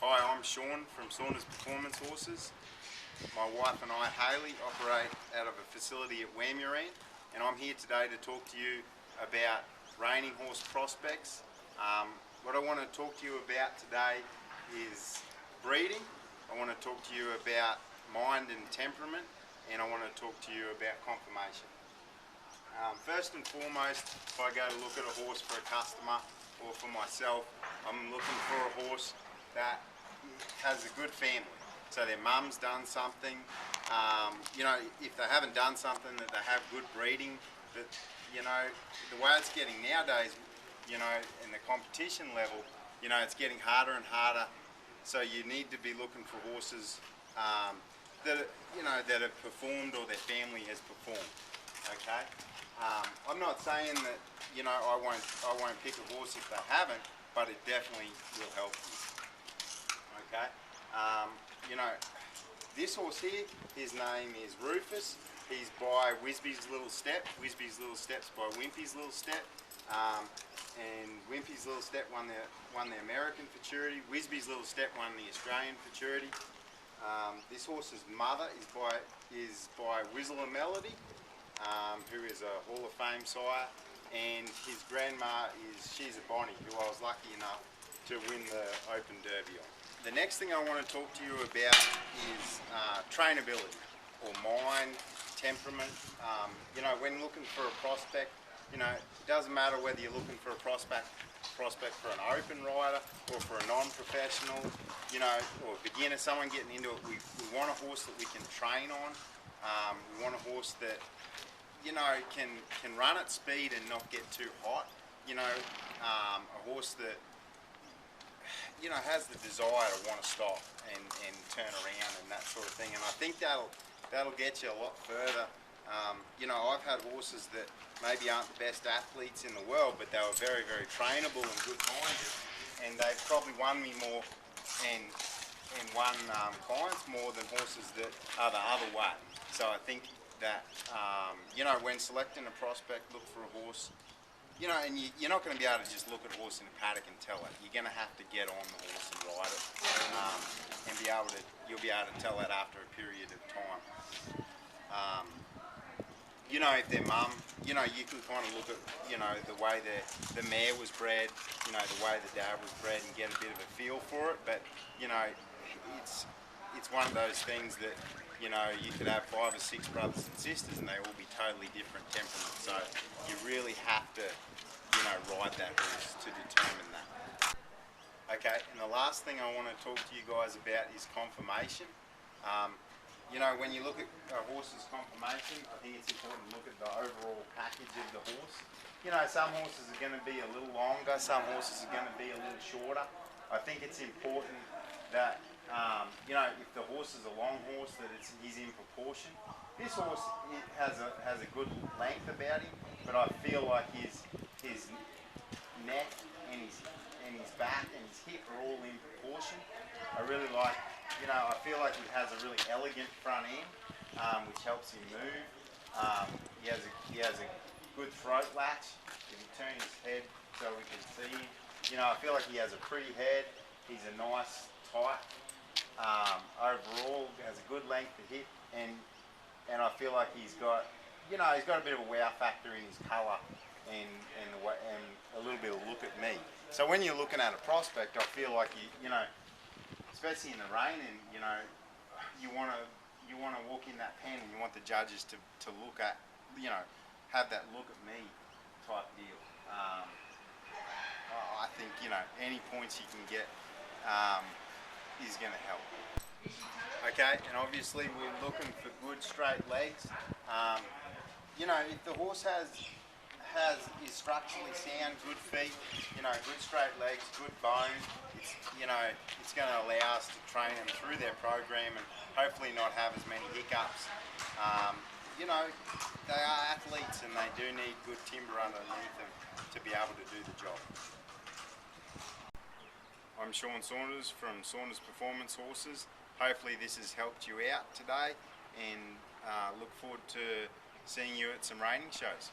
Hi, I'm Shaun from Saunders Performance Horses. My wife and I, Hayley, operate out of a facility at Wamuran, and I'm here today to talk to you about reining horse prospects. What I want to talk to you about today is breeding. I want to talk to you about mind and temperament, and I want to talk to you about confirmation. First and foremost, if I go to look at a horse for a customer or for myself, I'm looking for a horse that has a good family. So their mum's done something, if they haven't done something, that they have good breeding. That, the way it's getting nowadays, in the competition level, it's getting harder and harder. So you need to be looking for horses that have performed or their family has performed. Okay. I'm not saying that I won't pick a horse if they haven't, but it definitely will help you. Okay. This horse here, his name is Rufus. He's by Wisby's Little Step. Wisby's Little Step's by Wimpy's Little Step. And Wimpy's Little Step won the American futurity. Wisby's Little Step won the Australian futurity. This horse's mother is by Whistler Melody, who is a Hall of Fame sire, and his grandma she's a Bonnie, who I was lucky enough to win the Open Derby on. The next thing I want to talk to you about is trainability, or mind, temperament. When looking for a prospect, it doesn't matter whether you're looking for a prospect for an open rider or for a non-professional, or a beginner, someone getting into it. We want a horse that we can train on. We want a horse that can run at speed and not get too hot. A horse that has the desire to want to stop and turn around and that sort of thing. And I think that'll get you a lot further. I've had horses that maybe aren't the best athletes in the world, but they were very, very trainable and good-minded, and they've probably won me more and won clients more than horses that are the other way. So I think that when selecting a prospect, look for a horse. And you're not going to be able to just look at a horse in a paddock and tell it. You're going to have to get on the horse and ride it, and you'll be able to tell that after a period of time. If their mum, you can kind of look at, the way the mare was bred, the way the dad was bred, and get a bit of a feel for it. But it's one of those things that you could have 5 or 6 brothers and sisters, and they all be totally different temperaments. So you really have to, ride that horse to determine that. Okay, and the last thing I want to talk to you guys about is confirmation. When you look at a horse's confirmation, I think it's important to look at the overall package of the horse. Some horses are going to be a little longer, some horses are going to be a little shorter. I think it's important that if the horse is a long horse, that he's in proportion. This horse has a good length about him, but I feel like his neck and his back and his hip are all in proportion. I really like, I feel like he has a really elegant front end, which helps him move. He has a good throat latch. If you turn his head so we can see him, I feel like he has a pretty head. He's a nice, tight. Overall, has a good length of hip, and I feel like he's got a bit of a wow factor in his colour and a little bit of look at me. So when you're looking at a prospect, I feel like especially in the reining, you want to walk in that pen and you want the judges to look at, have that look at me type deal. I think any points you can get is going to help. Okay, and obviously we're looking for good straight legs. If the horse is structurally sound, good feet, good straight legs, good bone, it's going to allow us to train them through their program and hopefully not have as many hiccups. They are athletes and they do need good timber underneath them to be able to do the job. I'm Shaun Saunders from Saunders Performance Horses. Hopefully this has helped you out today, and look forward to seeing you at some reining shows.